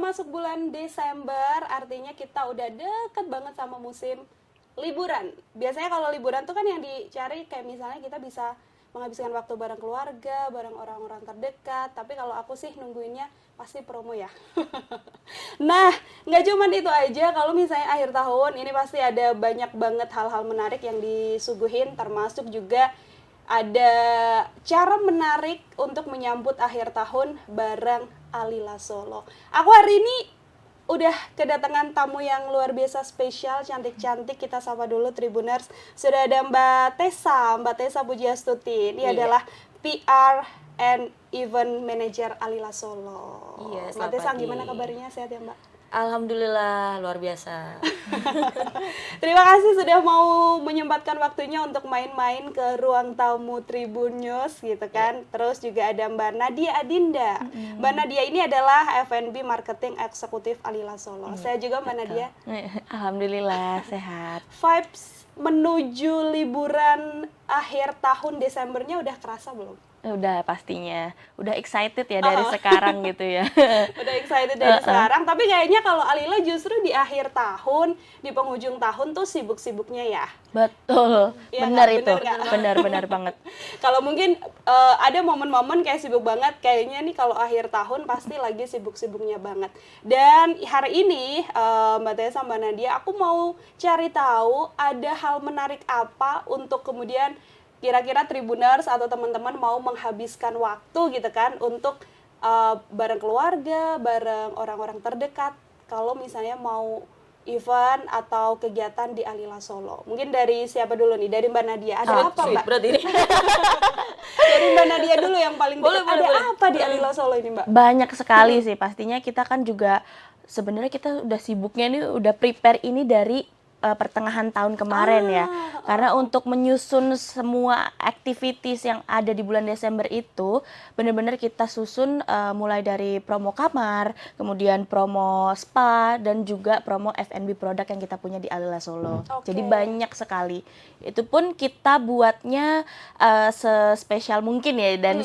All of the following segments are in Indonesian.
masuk bulan Desember, artinya kita udah deket banget sama musim liburan. Biasanya kalau liburan tuh kan yang dicari kayak misalnya kita bisa menghabiskan waktu bareng keluarga, bareng orang-orang terdekat. Tapi kalau aku sih nungguinnya pasti promo ya. Nah, nggak cuman itu aja, kalau misalnya akhir tahun ini pasti ada banyak banget hal-hal menarik yang disuguhin, termasuk juga ada cara menarik untuk menyambut akhir tahun bareng Alila Solo. Aku hari ini udah kedatangan tamu yang luar biasa spesial, cantik-cantik. Kita sapa dulu Tribuners. Sudah ada Mbak Tessa Pujiastuti. Ini adalah PR and Event Manager Alila Solo. Iya, Mbak selamat Tessa, pagi. gimana kabarnya? Sehat ya, Mbak? Alhamdulillah, luar biasa. Terima kasih sudah mau menyempatkan waktunya untuk main-main ke ruang tamu Tribun News gitu kan. Terus juga ada Mbak Nadia Adinda. Mbak Nadia ini adalah F&B Marketing Eksekutif Alila Solo. Saya juga Mbak Nadia. Alhamdulillah sehat. Vibes menuju liburan akhir tahun Desembernya udah kerasa belum? Udah pastinya, udah excited ya dari sekarang gitu ya. Udah excited dari sekarang, tapi kayaknya kalau Alila justru di akhir tahun, di penghujung tahun tuh sibuk-sibuknya ya. Betul, Iya benar nggak? itu, Benar nggak? benar banget. Kalau mungkin ada momen-momen kayak sibuk banget, kayaknya nih kalau akhir tahun pasti lagi sibuk-sibuknya banget. Dan hari ini Mbak Tessa, Mbak Nadia, aku mau cari tahu ada hal menarik apa untuk kemudian kira-kira Tribuners atau teman-teman mau menghabiskan waktu gitu kan untuk bareng keluarga, bareng orang-orang terdekat kalau misalnya mau event atau kegiatan di Alila Solo. Mungkin dari siapa dulu nih? Dari Mbak Nadia. Ada apa, Mbak? Berarti ini. Dari Mbak Nadia dulu yang paling Boleh, dekat. boleh. Apa di Alila Solo ini, Mbak? Banyak sekali sih pastinya, kita kan juga sebenarnya kita udah sibuknya nih, udah prepare ini dari pertengahan tahun kemarin ya. Karena untuk menyusun semua activities yang ada di bulan Desember itu benar-benar kita susun mulai dari promo kamar, kemudian promo spa, dan juga promo F&B produk yang kita punya di Alila Solo. Jadi banyak sekali. Itu pun kita buatnya sespesial mungkin ya, dan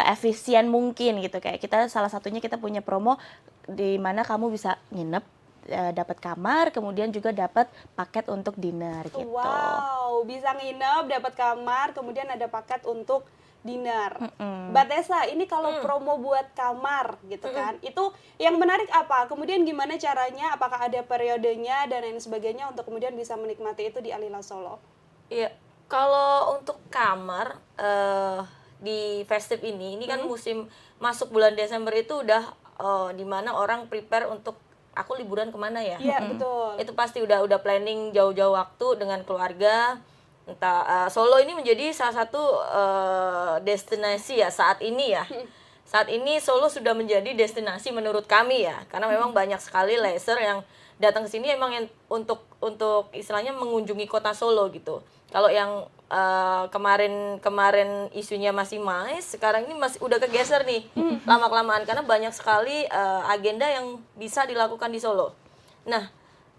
efisien mungkin gitu. Kayak kita salah satunya kita punya promo di mana kamu bisa nginep, dapat kamar, kemudian juga dapat paket untuk dinner gitu. Wow, bisa nginep, dapat kamar, kemudian ada paket untuk dinner. Mbak Tessa, ini kalau promo buat kamar gitu kan, itu yang menarik apa? Kemudian gimana caranya? Apakah ada periodenya dan lain sebagainya untuk kemudian bisa menikmati itu di Alila Solo? Iya, kalau untuk kamar di festive ini kan musim masuk bulan Desember itu udah di mana orang prepare untuk aku liburan kemana ya? Iya, betul. Itu pasti udah planning jauh-jauh waktu dengan keluarga. Entah Solo ini menjadi salah satu destinasi ya saat ini ya. Saat ini Solo sudah menjadi destinasi menurut kami ya, karena memang banyak sekali leisure yang datang ke sini emang yang untuk istilahnya mengunjungi kota Solo gitu. Kalau yang kemarin isunya masih mais, sekarang ini masih udah kegeser nih lama-kelamaan karena banyak sekali agenda yang bisa dilakukan di Solo. Nah,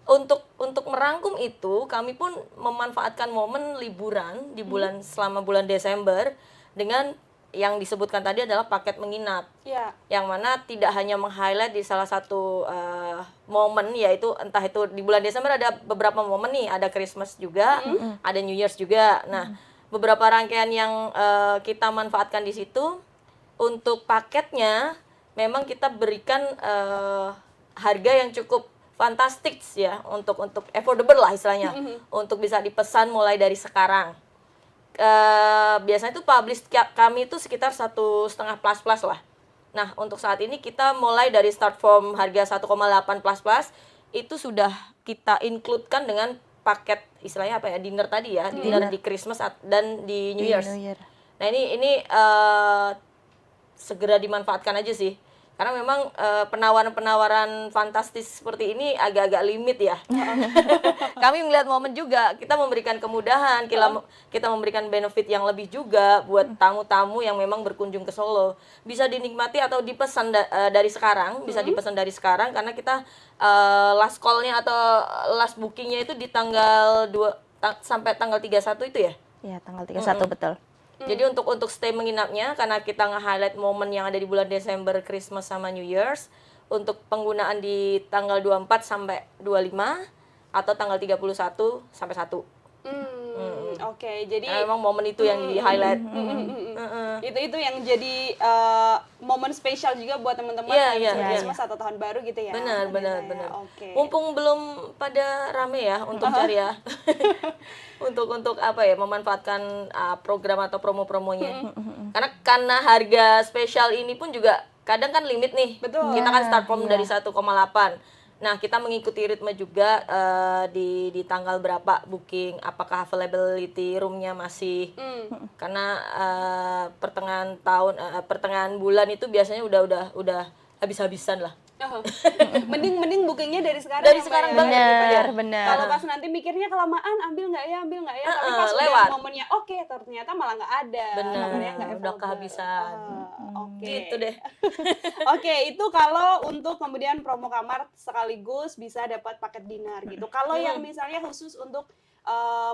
untuk merangkum itu, kami pun memanfaatkan momen liburan di selama bulan Desember dengan yang disebutkan tadi adalah paket menginap. Iya. Yang mana tidak hanya meng-highlight di salah satu momen, yaitu entah itu di bulan Desember ada beberapa momen nih, ada Christmas juga, ada New Year's juga. Nah, beberapa rangkaian yang kita manfaatkan di situ untuk paketnya memang kita berikan harga yang cukup fantastik ya, untuk affordable lah istilahnya, untuk bisa dipesan mulai dari sekarang. Biasanya itu publish kami itu sekitar 1,5 plus lah. Nah, untuk saat ini kita mulai dari start from harga 1,8 plus itu sudah kita include-kan dengan paket istilahnya apa ya, dinner tadi ya, dinner di Christmas dan di New Year's. Nah, ini segera dimanfaatkan aja sih. Karena memang penawaran-penawaran fantastis seperti ini agak-agak limit ya. Kami melihat momen juga, kita memberikan kemudahan, kita memberikan benefit yang lebih juga buat tamu-tamu yang memang berkunjung ke Solo. Bisa dinikmati atau dipesan dari sekarang, bisa dipesan dari sekarang karena kita last call-nya atau last booking-nya itu di tanggal 2 sampai tanggal 31 itu ya? Iya, tanggal 31 betul. Jadi untuk stay menginapnya, karena kita nge-highlight momen yang ada di bulan Desember, Christmas sama New Year's, untuk penggunaan di tanggal 24 sampai 25 atau tanggal 31 sampai 1. Oke, jadi Karena memang momen itu yang di highlight. itu yang jadi momen spesial juga buat teman-teman Iya, yang iya, sebelum iya. Christmas atau tahun baru gitu ya. Benar, Mbak benar, Dina ya. benar. Oke. Mumpung belum pada rame ya untuk cari ya. untuk apa ya, memanfaatkan program atau promo-promonya. Karena harga spesial ini pun juga kadang kan limit nih. Betul. Kita kan start from dari 1,8. Nah, kita mengikuti ritme juga di tanggal berapa booking, apakah availability roomnya masih. Karena pertengahan bulan itu biasanya udah habis-habisan lah. mending bookingnya dari sekarang. Dari ya, Mbak, sekarang ya, banget gitu ya. Benar. Kalau pas nanti mikirnya kelamaan, ambil nggak ya, tapi pas lewat. udah momennya oke, ternyata malah nggak ada. Bener, Nomornya nggak udah available. kehabisan. Oke. Gitu deh. Oke, itu kalau untuk kemudian promo kamar sekaligus bisa dapat paket dinner gitu. Kalau yang misalnya khusus untuk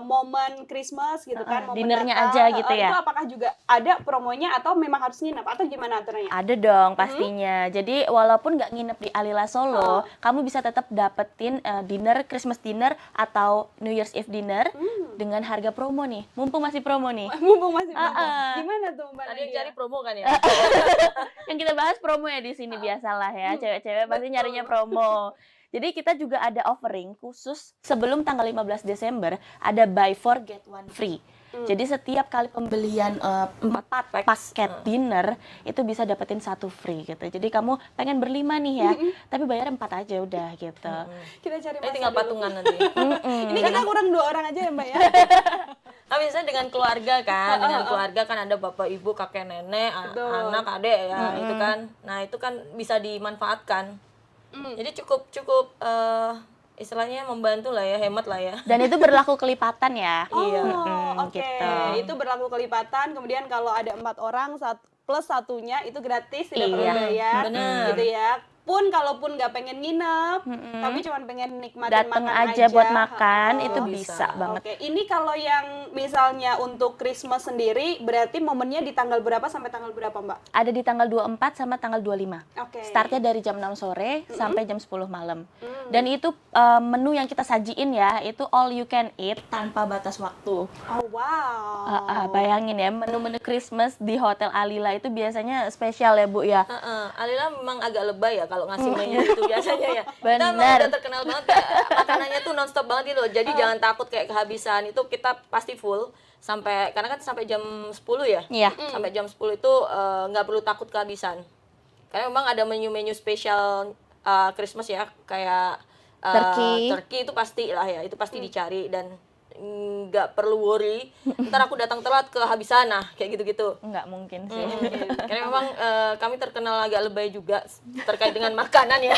momen Christmas gitu kan, momen dinernya Natal, aja gitu ya? Itu apakah juga ada promonya atau memang harus nginep atau gimana aturannya? Ada dong pastinya. Jadi walaupun nggak nginep di Alila Solo, kamu bisa tetap dapetin dinner, Christmas dinner atau New Year's Eve dinner dengan harga promo nih. Mumpung masih promo nih. Mumpung masih promo. Gimana tuh Mbak Tadi yang Nadia? cari promo kan ya? Yang kita bahas promo ya di sini biasalah ya. Cewek-cewek pasti nyarinya promo. Jadi kita juga ada offering khusus sebelum tanggal 15 Desember ada buy 4 get 1 free. Jadi setiap kali pembelian 4 paket dinner itu bisa dapetin 1 free gitu. Jadi kamu pengen berlima nih ya, tapi bayar 4 aja udah gitu. Kita cari masa Tinggal dulu. patungan nanti. Ini kita kurang 2 orang aja ya Mbak ya. Biasanya dengan keluarga kan, dengan keluarga kan ada bapak ibu, kakek nenek, anak, adik ya, itu kan. Nah, itu kan bisa dimanfaatkan. Jadi cukup istilahnya membantu lah ya, hemat lah ya. Dan itu berlaku kelipatan ya. Iya. Oke. gitu. Itu berlaku kelipatan. Kemudian kalau ada 4 orang plus satunya itu gratis, tidak perlu Iya. bayar. Bener. Gitu ya. Pun kalaupun nggak pengen nginep, tapi cuma pengen nikmatin Dateng makan aja buat Oh, makan itu bisa. bisa banget. Oke, ini kalau yang misalnya untuk Christmas sendiri, berarti momennya di tanggal berapa sampai tanggal berapa, Mbak? Ada di tanggal 24 sama tanggal 25. Oke. Startnya dari jam 6 sore sampai jam 10 malam. Dan itu menu yang kita sajiin ya, itu all you can eat tanpa batas waktu. Oh, wow. Bayangin ya, menu-menu Christmas di Hotel Alila itu biasanya spesial ya Bu ya. Alila memang agak lebay ya kalau ngasih menu itu biasanya ya. Kita memang Bener. udah terkenal banget kayak makanannya tuh nonstop banget gitu loh. Jadi jangan takut kayak kehabisan. Itu kita pasti full sampai, karena kan sampai jam 10 ya. Iya. Sampai jam 10 itu nggak perlu takut kehabisan. Karena memang ada menu-menu spesial Christmas ya, kayak turkey itu pasti lah ya, itu pasti dicari dan nggak perlu worry ntar aku datang telat kehabisan, nah kayak gitu-gitu. Nggak mungkin sih. Karena memang kami terkenal agak lebay juga terkait dengan makanan ya.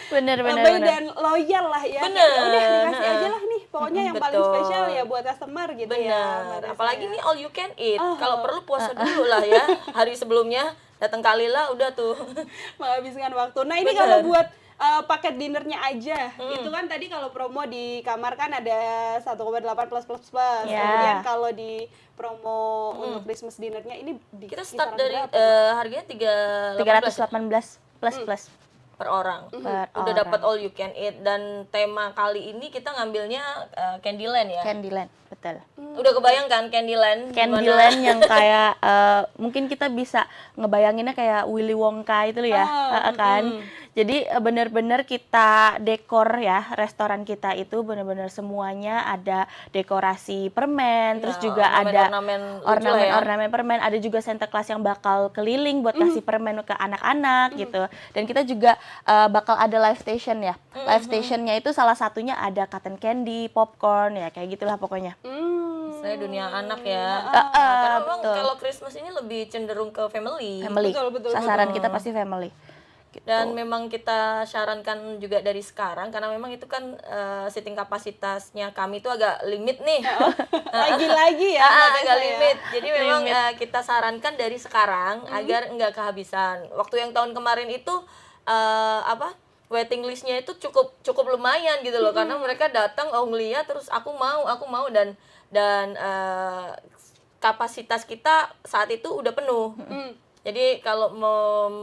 Bener. Lebay dan loyal lah ya. Bener. Ya udah dikasih aja lah nih. Pokoknya yang paling Betul. spesial ya buat customer gitu ya. Mbak Bener. Reza Apalagi ya. nih all you can eat. Kalau perlu puasa dulu lah ya. Hari sebelumnya datang ke Alila udah tuh. Menghabiskan waktu. Nah, ini Bener. kalau buat paket dinernya aja, itu kan tadi kalau promo di kamar kan ada 1,8 plus. Ya. Kemudian kalau di promo untuk Christmas dinernya ini di Kita start kisaran dari berapa? harganya 318 318 plus. per orang. Per Udah orang. dapat all you can eat, dan tema kali ini kita ngambilnya Candyland ya. Candyland, betul. Udah kebayang kan Candyland? Candyland yang kayak mungkin kita bisa ngebayanginnya kayak Willy Wonka itu loh ya, kan. Jadi benar-benar kita dekor ya, restoran kita itu benar-benar semuanya ada dekorasi permen, terus juga ada ornamen-ornamen lucu lah ya. ornamen permen, ada juga Santa Claus yang bakal keliling buat kasih permen ke anak-anak gitu. Dan kita juga bakal ada live station ya. Live stationnya itu salah satunya ada cotton candy, popcorn ya, kayak gitulah pokoknya. Saya dunia anak ya. Karena memang betul. kalau Christmas ini lebih cenderung ke family. Family. Betul. Sasaran kita pasti family. Gitu. Dan memang kita sarankan juga dari sekarang, karena memang itu kan seating kapasitasnya kami itu agak limit nih. Lagi-lagi ya. Mbak Agak Reza ya. limit. Jadi memang kita sarankan dari sekarang agar enggak kehabisan. Waktu yang tahun kemarin itu waiting listnya itu cukup lumayan gitu loh, karena mereka datang ngeliat terus aku mau dan kapasitas kita saat itu udah penuh. Jadi kalau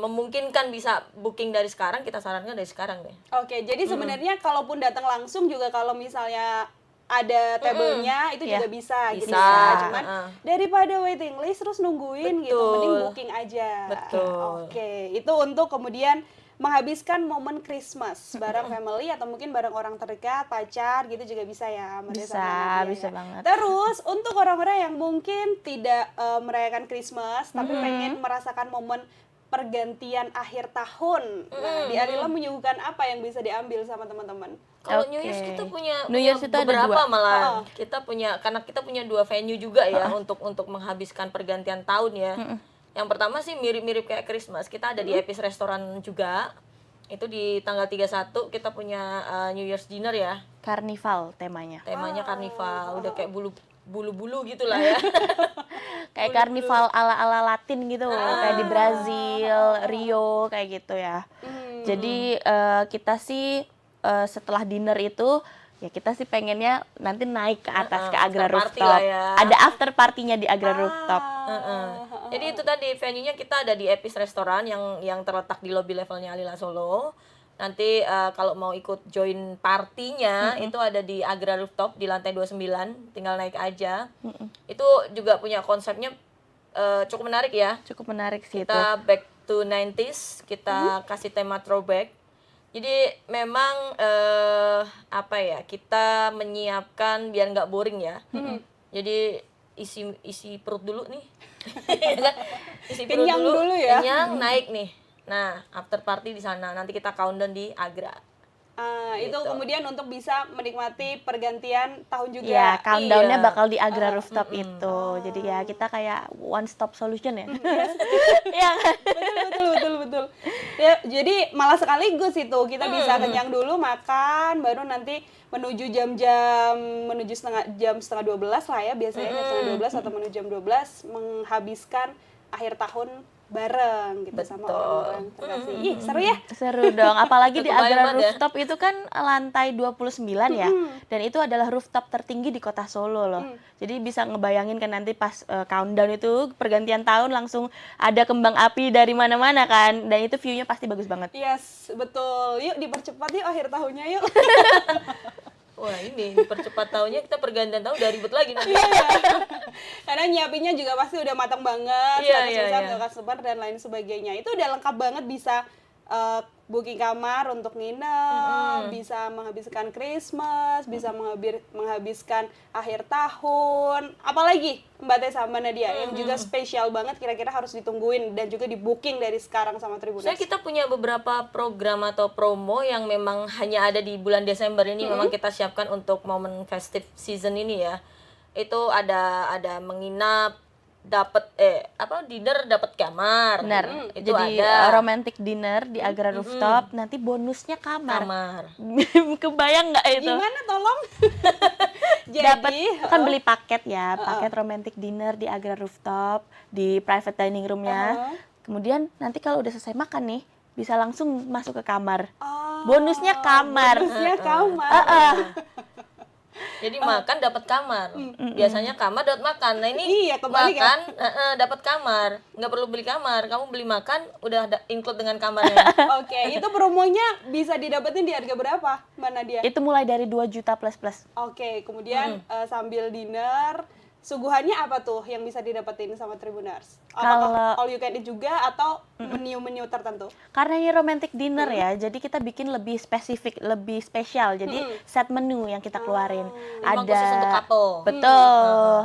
memungkinkan bisa booking dari sekarang, kita sarankan dari sekarang deh. Oke, jadi sebenarnya kalaupun datang langsung juga kalau misalnya ada table-nya itu Iya. juga bisa gitu Bisa, ya. Cuman daripada waiting list terus nungguin gitu, Betul. mending booking aja. Betul. Oke, itu untuk kemudian menghabiskan momen Christmas bareng family atau mungkin bareng orang terdekat, pacar gitu juga bisa ya. Mbak Desa Bisa, sama Nadia bisa ya. banget. Terus untuk orang-orang yang mungkin tidak merayakan Christmas tapi pengen merasakan momen pergantian akhir tahun. Nah, di Arila menyuguhkan apa yang bisa diambil sama teman-teman? Kalau Oke. New Year's kita punya New Year's itu ada beberapa dua. malah. Kita punya, karena kita punya 2 venue juga ya untuk menghabiskan pergantian tahun ya. Yang pertama sih mirip-mirip kayak Christmas. Kita ada di Epis Restoran juga. Itu di tanggal 31 kita punya New Year's dinner ya. Karnival temanya. Temanya karnival, udah kayak bulu-bulu gitu lah ya. Kayak karnival ala-ala Latin gitu, kayak di Brazil, Rio, kayak gitu ya. Jadi kita sih setelah dinner itu ya kita sih pengennya nanti naik ke atas ke Agra after party Rooftop. lah ya. Ada after partinya di Agra Rooftop. Jadi itu tadi venue-nya kita ada di Epis Restoran yang terletak di lobby levelnya Alila Solo. Nanti kalau mau ikut join partinya itu ada di Agra Rooftop di lantai 29, tinggal naik aja. Itu juga punya konsepnya cukup menarik ya. Cukup menarik sih itu. Kita back to 90s, kita kasih tema throwback. Jadi memang apa ya, kita menyiapkan biar nggak boring ya. Jadi isi perut dulu nih. Isi perut Kenyang dulu ya. Kenyang, naik nih. Nah, after party di sana. Nanti kita countdown di Agra. Itu kemudian untuk bisa menikmati pergantian tahun juga. Ya, countdown-nya Iya. bakal di Agra Rooftop itu. Jadi ya kita kayak one stop solution ya. Iya kan? Betul. Ya, jadi malah sekaligus itu kita bisa kenyang dulu makan, baru nanti menuju setengah 12 lah ya biasanya setengah 12 atau menuju jam 12 menghabiskan akhir tahun bareng gitu sama orang-orang terkasih. Ih, seru ya. Seru dong, apalagi di Kebayang Agra banget ya. Rooftop itu kan lantai 29 ya. Dan itu adalah rooftop tertinggi di kota Solo loh. Jadi bisa ngebayangin kan nanti pas countdown itu pergantian tahun langsung ada kembang api dari mana-mana kan. Dan itu view-nya pasti bagus banget. Yes, betul. Yuk dipercepat yuk akhir tahunnya yuk. Wah, ini dipercepat tahunnya, kita pergantian tahun udah ribet lagi nanti. Karena nyiapinnya juga pasti udah matang banget, Iya, siap-siap, iya. customer dan lain sebagainya. Itu udah lengkap banget, bisa booking kamar untuk nginep, bisa menghabiskan Christmas, bisa menghabiskan akhir tahun. Apalagi Mbak Tessa sama Nadia yang juga spesial banget kira-kira harus ditungguin dan juga di booking dari sekarang sama Tribuners. Kita punya beberapa program atau promo yang memang hanya ada di bulan Desember ini, memang kita siapkan untuk momen festive season ini ya. Itu ada menginap, dapat dinner dapat kamar. Benar. Itu Jadi ada romantic dinner di Agra Rooftop, nanti bonusnya kamar. Kebayang nggak itu? Gimana tolong? Dapat Jadi kan beli paket ya, paket romantic dinner di Agra Rooftop di private dining room-nya. Kemudian nanti kalau udah selesai makan nih, bisa langsung masuk ke kamar. Bonusnya kamar. bonusnya kamar. Jadi makan dapat kamar. Biasanya kamar dapat makan. Nah ini Iya, kebalik ya. makan dapat kamar. Nggak perlu beli kamar. Kamu beli makan udah include dengan kamarnya. Oke, itu promonya bisa didapetin di harga berapa, Mbak Nadia? Itu mulai dari 2 juta plus. Oke, kemudian sambil dinner, suguhannya apa tuh yang bisa didapetin sama Tribuners? Apakah all you can eat juga atau menu-menu tertentu? Karena ini romantic dinner ya, jadi kita bikin lebih spesifik, lebih spesial. Jadi set menu yang kita keluarin. Memang khusus untuk couple. Betul,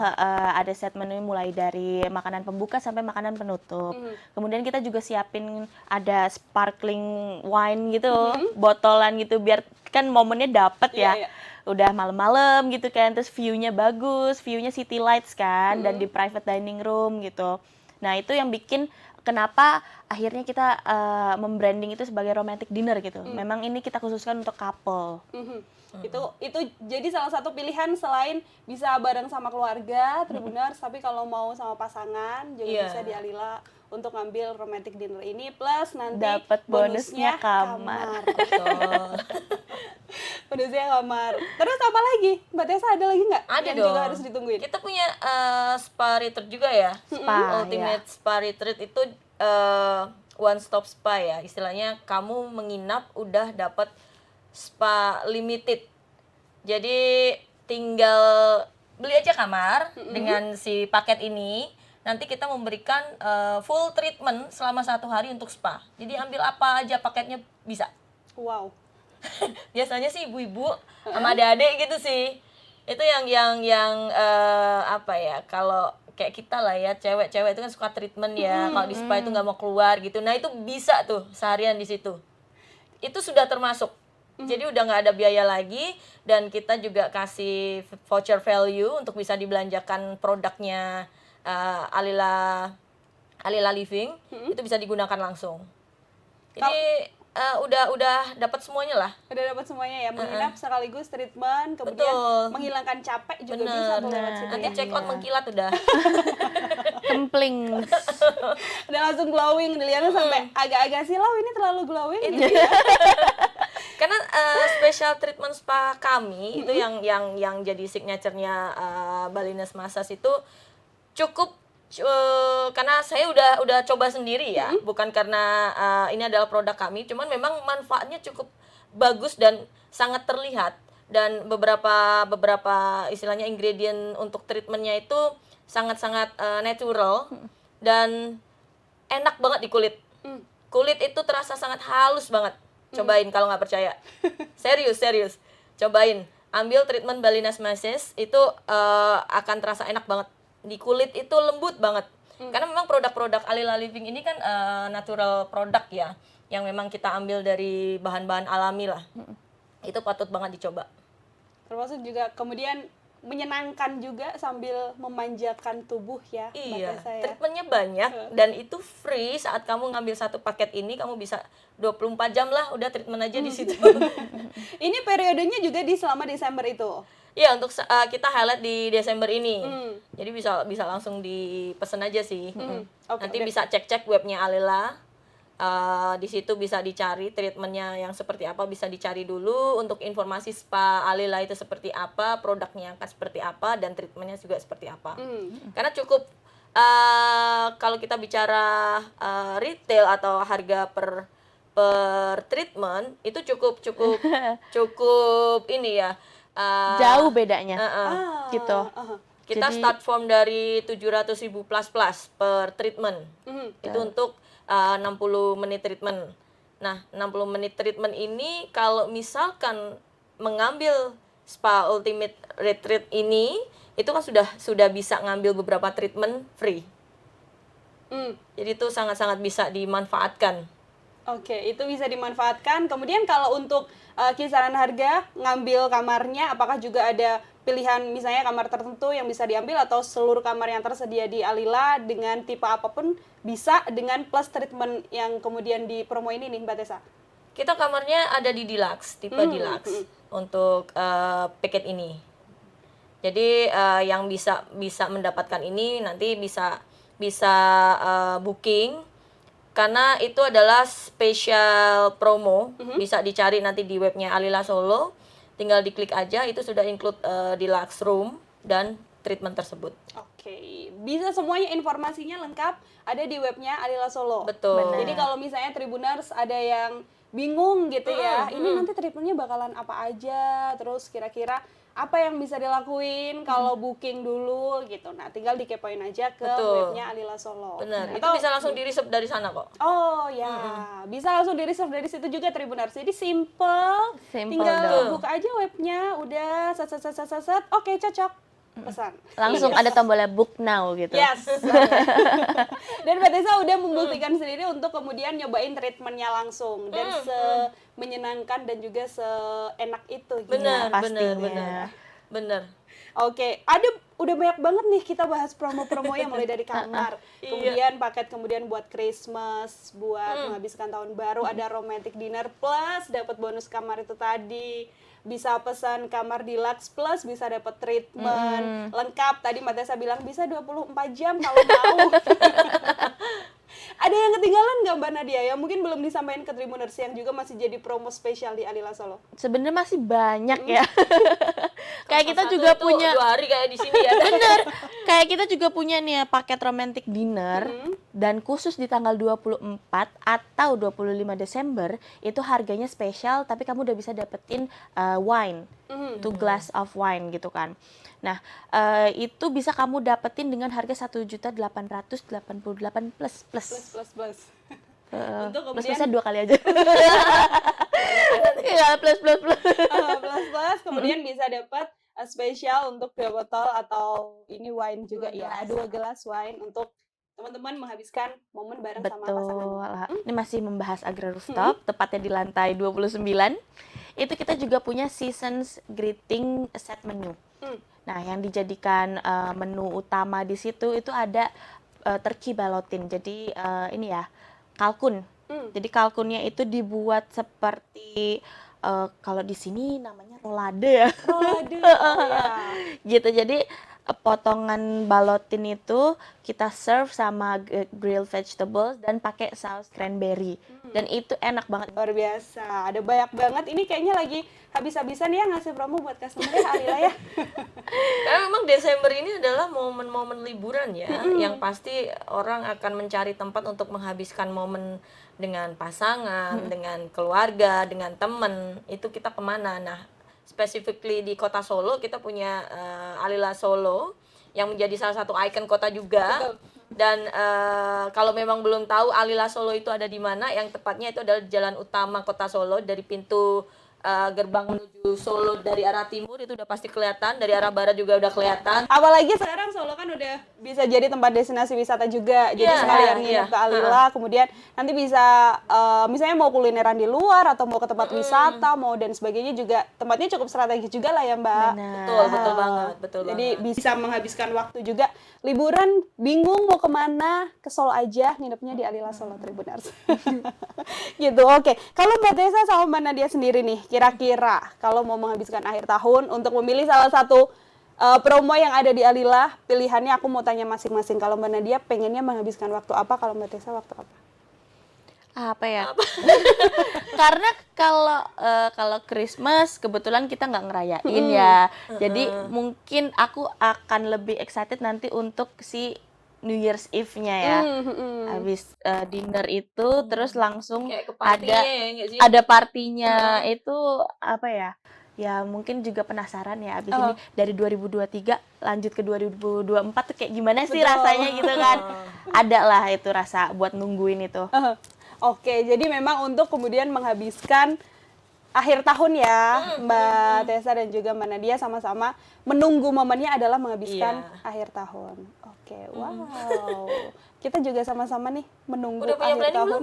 ada set menu mulai dari makanan pembuka sampai makanan penutup. Kemudian kita juga siapin ada sparkling wine gitu, botolan gitu, biar kan momennya dapet ya. Iya. Udah malam-malam gitu kan, terus view-nya bagus, view-nya city lights kan, dan di private dining room gitu. Nah itu yang bikin kenapa akhirnya kita membranding itu sebagai romantic dinner gitu. Memang ini kita khususkan untuk couple. Itu jadi salah satu pilihan selain bisa bareng sama keluarga Tribuners, tapi kalau mau sama pasangan juga bisa di Alila untuk ngambil romantic dinner ini, plus nanti Dapat bonusnya kamar. Betul. Bonusnya kamar. Terus apa lagi? Mbak Tessa ada lagi nggak? Ada yang dong. juga harus ditungguin. Kita punya spa retreat juga ya. Spa, Ultimate Spa Retreat itu one stop spa ya, istilahnya kamu menginap udah dapat spa limited. Jadi tinggal beli aja kamar dengan si paket ini. Nanti kita memberikan full treatment selama 1 hari untuk spa. Jadi ambil apa aja paketnya bisa. Wow. Biasanya sih ibu-ibu sama adik-adik gitu sih. Itu yang apa ya, kalau kayak kita lah ya, cewek-cewek itu kan suka treatment ya. Kalau di spa itu nggak mau keluar gitu. Nah itu bisa tuh seharian di situ. Itu sudah termasuk. Jadi udah nggak ada biaya lagi, dan kita juga kasih voucher value untuk bisa dibelanjakan produknya Alila Living. Itu bisa digunakan langsung. Jadi udah dapat semuanya lah. Udah dapat semuanya ya, menginap sekaligus treatment, kemudian Betul. menghilangkan capek juga Bener. bisa tuh lewat situ Nanti ya. check out mengkilat udah. Kempling. Udah langsung glowing, dilihatnya sampai agak-agak silau, ini terlalu glowing gitu ya. Karena special treatment spa kami itu yang jadi signature-nya Balinese Massage itu cukup karena saya udah coba sendiri ya, bukan karena ini adalah produk kami, cuman memang manfaatnya cukup bagus dan sangat terlihat, dan beberapa istilahnya ingredient untuk treatmentnya itu sangat-sangat natural dan enak banget di kulit. Kulit itu terasa sangat halus banget. Cobain kalau nggak percaya. Serius. Cobain. Ambil treatment Balinese Massage itu akan terasa enak banget. Di kulit itu lembut banget. Karena memang produk-produk Alila Living ini kan natural produk ya, yang memang kita ambil dari bahan-bahan alami lah. Itu patut banget dicoba. Termasuk juga kemudian menyenangkan juga sambil memanjakan tubuh ya. Iya, Mbak Tessa ya. treatmentnya banyak dan itu free. Saat kamu ngambil satu paket ini, kamu bisa 24 jam lah udah treatment aja di situ. Ini periodenya juga di selama Desember itu. Iya, untuk kita highlight di Desember ini. Jadi bisa langsung dipesen aja sih. Oke, Nanti oke. bisa cek webnya Alila. Di situ bisa dicari treatmentnya yang seperti apa, bisa dicari dulu untuk informasi spa Alila itu seperti apa, produknya akan seperti apa, dan treatmentnya juga seperti apa. Karena cukup kalau kita bicara retail atau harga per treatment itu cukup ini ya. Jauh bedanya. Gitu. Kita Jadi- start from dari 700.000 plus per treatment. Itu untuk 60 menit treatment. Nah, 60 menit treatment ini kalau misalkan mengambil Spa Ultimate Retreat ini, itu kan sudah bisa ngambil beberapa treatment free. Jadi itu sangat-sangat bisa dimanfaatkan. Oke, itu bisa dimanfaatkan. Kemudian kalau untuk kisaran harga ngambil kamarnya, apakah juga ada pilihan misalnya kamar tertentu yang bisa diambil, atau seluruh kamar yang tersedia di Alila dengan tipe apapun bisa dengan plus treatment yang kemudian di promo ini nih Mbak Tessa? Kita kamarnya ada di deluxe, tipe deluxe untuk paket ini. Jadi yang bisa mendapatkan ini nanti bisa booking, karena itu adalah special promo. Bisa dicari nanti di webnya Alila Solo, tinggal diklik aja, itu sudah include deluxe room dan treatment tersebut. Oke, bisa semuanya informasinya lengkap ada di webnya Alila Solo. Betul. Jadi kalau misalnya Tribuners ada yang bingung gitu ya, ini nanti treatmentnya bakalan apa aja, terus kira-kira apa yang bisa dilakuin kalau booking dulu gitu. Nah, tinggal dikepoin aja ke Betul. webnya Alila Solo. Benar, itu Atau bisa langsung di-reserve dari sana kok. oh ya, bisa langsung di reserve dari situ juga Tribuners. Jadi simple, Simple tinggal dong. buka aja webnya, udah set, oke cocok, pesan. Langsung ada tombolnya book now gitu. Yes. Dan Mbak Tessa udah membuktikan sendiri untuk kemudian nyobain treatmentnya langsung, dan menyenangkan dan juga seenak itu. Gitu. Benar, pastinya. benar. Oke, udah banyak banget nih kita bahas promo-promo yang mulai dari kamar, kemudian paket, kemudian buat Christmas, buat menghabiskan tahun baru, ada romantic dinner plus dapat bonus kamar itu tadi. Bisa pesan kamar deluxe plus bisa dapat treatment lengkap. Tadi Mbak Tessa bilang bisa 24 jam kalau mau. Ada yang ketinggalan nggak Mbak Nadia yang mungkin belum disampaikan ke Tribuners yang juga masih jadi promo spesial di Alila Solo? Sebenarnya masih banyak ya. Kayak kita Satu juga itu punya 2 hari kayak di sini ya. bener. Kayak kita juga punya nih ya, paket romantic dinner. Dan khusus di tanggal 24 atau 25 Desember itu harganya spesial, tapi kamu udah bisa dapetin wine, 2 glass of wine gitu kan. Nah, itu bisa kamu dapetin dengan harga 1.888 plus plus. Plus. Untuk Untuk plus kemudian plusnya 2 kali aja. Iya, plus. plus kemudian bisa dapat spesial untuk 2 botol atau ini wine juga 2 ya, gelas. 2 gelas wine untuk teman-teman menghabiskan momen bareng sama pasangan. Betul. Ini masih membahas Agra Rooftop, tepatnya di lantai 29. Itu kita juga punya seasons greeting set menu. Nah, yang dijadikan menu utama di situ itu ada turkey balotin. Jadi ini ya, kalkun. Jadi kalkunnya itu dibuat seperti kalau di sini namanya rolade ya. Rolade, oh ya. Gitu. Jadi potongan balotin itu kita serve sama grilled vegetables dan pakai saus cranberry. Dan itu enak banget. Luar biasa, ada banyak banget. Ini kayaknya lagi habis-habisan ya ngasih promo buat customer ya, Alila ya. Karena memang Desember ini adalah momen-momen liburan ya, yang pasti orang akan mencari tempat untuk menghabiskan momen dengan pasangan, dengan keluarga, dengan teman. Itu kita kemana? Nah, specifically di kota Solo kita punya Alila Solo yang menjadi salah satu ikon kota juga. Betul. Dan kalau memang belum tahu Alila Solo itu ada di mana, yang tepatnya itu adalah jalan utama kota Solo dari pintu gerbang menuju Solo dari arah timur itu udah pasti kelihatan, dari arah barat juga udah kelihatan. Apalagi sekarang Solo kan udah bisa jadi tempat destinasi wisata juga. Jadi Iya, sekalian iya, nginep iya. ke Alila, kemudian nanti bisa misalnya mau kulineran di luar atau mau ke tempat wisata, mau dan sebagainya juga tempatnya cukup strategis juga lah ya, Mbak. Benar. Betul banget, betul Jadi banget. bisa menghabiskan waktu juga liburan, bingung mau kemana, ke Solo aja, nginepnya di Alila Solo Tribuners. Gitu, oke. Kalau Mbak Tessa sama Mbak Nadia sendiri nih, kira-kira kalau mau menghabiskan akhir tahun untuk memilih salah satu promo yang ada di Alila, pilihannya aku mau tanya masing-masing. Kalau Mbak Nadia pengennya menghabiskan waktu apa, kalau Mbak Tessa waktu apa? Apa ya? Karena kalau Christmas kebetulan kita nggak ngerayain ya. Jadi mungkin aku akan lebih excited nanti untuk si New Year's Eve-nya ya. Habis dinner itu terus langsung Kayak ke ada partinya ya, nggak sih? ada partinya. Itu apa ya? Ya mungkin juga penasaran ya abis ini dari 2023 lanjut ke 2024 tuh kayak gimana sih rasanya gitu kan. Ada lah itu rasa buat nungguin itu. Oke, jadi memang untuk kemudian menghabiskan akhir tahun ya, Mbak Tessa dan juga Mbak Nadia sama-sama menunggu momennya adalah menghabiskan Iya. akhir tahun. Oke, wow. Kita juga sama-sama nih menunggu Udah punya akhir planning tahun.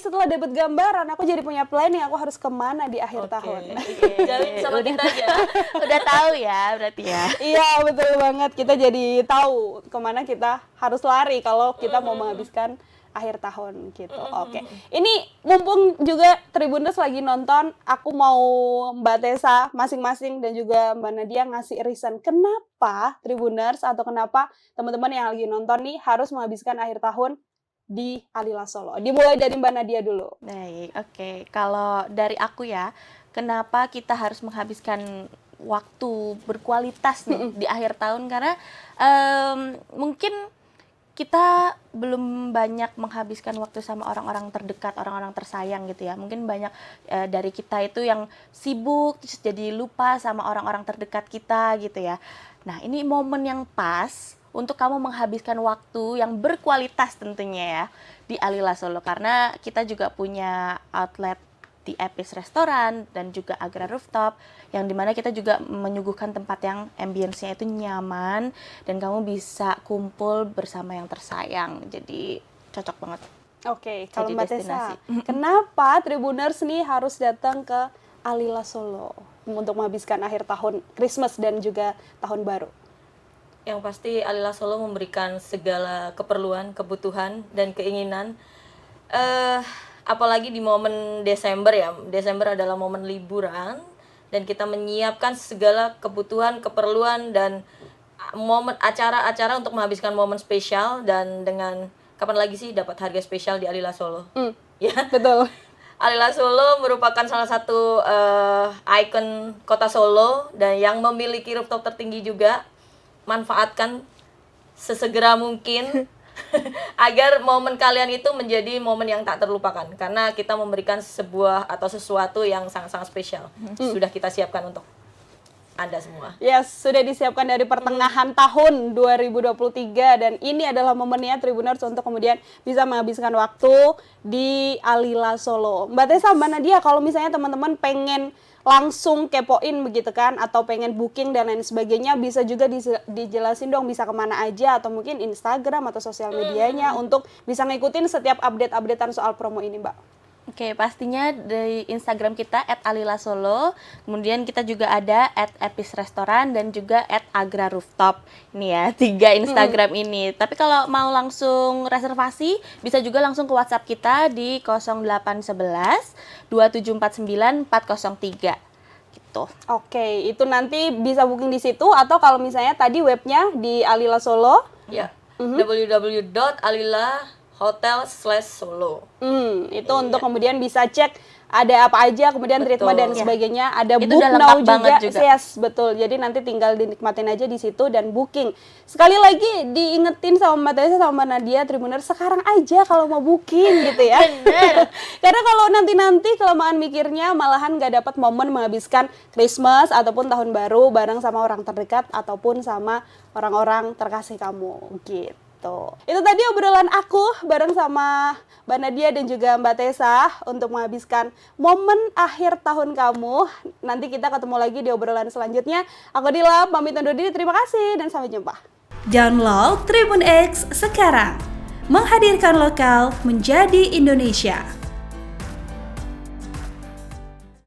Setelah dapat gambaran, aku jadi punya planning aku harus kemana di akhir tahun. Jalin sama kita aja. Udah tahu ya berarti ya. Iya, betul banget. Kita jadi tahu kemana kita harus lari kalau kita mau menghabiskan akhir tahun gitu. Oke. Ini mumpung juga Tribuners lagi nonton, aku mau Mbak Tessa masing-masing dan juga Mbak Nadia ngasih reason kenapa Tribuners atau kenapa teman-teman yang lagi nonton nih harus menghabiskan akhir tahun di Alila Solo. Dimulai dari Mbak Nadia dulu. Baik, oke. Kalau dari aku ya, kenapa kita harus menghabiskan waktu berkualitas nih di akhir tahun? Karena mungkin kita belum banyak menghabiskan waktu sama orang-orang terdekat, orang-orang tersayang gitu ya. Mungkin banyak dari kita itu yang sibuk, terus jadi lupa sama orang-orang terdekat kita gitu ya. Nah, ini momen yang pas untuk kamu menghabiskan waktu yang berkualitas tentunya ya di Alila Solo. Karena kita juga punya outlet di Epis Restoran dan juga Agra Rooftop yang dimana kita juga menyuguhkan tempat yang ambience-nya itu nyaman dan kamu bisa kumpul bersama yang tersayang, jadi cocok banget. Oke, kalau Jadi Mbak Tessa, destinasi. kenapa Tribuners nih harus datang ke Alila Solo untuk menghabiskan akhir tahun Christmas dan juga tahun baru? Yang pasti Alila Solo memberikan segala keperluan, kebutuhan, dan keinginan. Apalagi di momen Desember ya. Desember adalah momen liburan dan kita menyiapkan segala kebutuhan, keperluan dan momen acara-acara untuk menghabiskan momen spesial dan dengan kapan lagi sih dapat harga spesial di Alila Solo. Ya. Betul. Alila Solo merupakan salah satu ikon kota Solo dan yang memiliki rooftop tertinggi juga. Manfaatkan sesegera mungkin agar momen kalian itu menjadi momen yang tak terlupakan karena kita memberikan sebuah atau sesuatu yang sangat-sangat spesial. Sudah kita siapkan untuk Anda semua. Yes, sudah disiapkan dari pertengahan tahun 2023 dan ini adalah momennya Tribuners untuk kemudian bisa menghabiskan waktu di Alila Solo. Mbak Tessa, Mbak Nadia, kalau misalnya teman-teman pengen langsung kepoin begitu kan, atau pengen booking dan lain sebagainya, bisa juga dijelasin dong bisa kemana aja, atau mungkin Instagram atau sosial medianya untuk bisa ngikutin setiap update-updatean soal promo ini, Mbak. Oke, pastinya di Instagram kita @alilasolo, kemudian kita juga ada @episrestoran dan juga @agrarooftop. Ini ya, 3 Instagram ini. Tapi kalau mau langsung reservasi, bisa juga langsung ke WhatsApp kita di 0811 2749 403. Gitu. Oke, itu nanti bisa booking di situ, atau kalau misalnya tadi webnya di Alila Solo. Ya, www.alilahotel/solo. Itu untuk kemudian bisa cek ada apa aja, kemudian treatment dan sebagainya. Ada Itu book udah now lengkap banget juga. Yes, betul. Jadi nanti tinggal dinikmatin aja di situ dan booking. Sekali lagi diingetin sama Mbak Tessa sama Mbak Nadia, Tribuners, sekarang aja kalau mau booking gitu ya. Bener. Karena kalau nanti kelamaan mikirnya malahan nggak dapat momen menghabiskan Christmas ataupun tahun baru bareng sama orang terdekat ataupun sama orang-orang terkasih kamu gitu. Itu tadi obrolan aku bareng sama Mbak Nadia dan juga Mbak Tessa untuk menghabiskan momen akhir tahun kamu. Nanti kita ketemu lagi di obrolan selanjutnya. Aku Dila, pamit undur diri. Terima kasih dan sampai jumpa. Download Tribun X sekarang. Menghadirkan lokal menjadi Indonesia.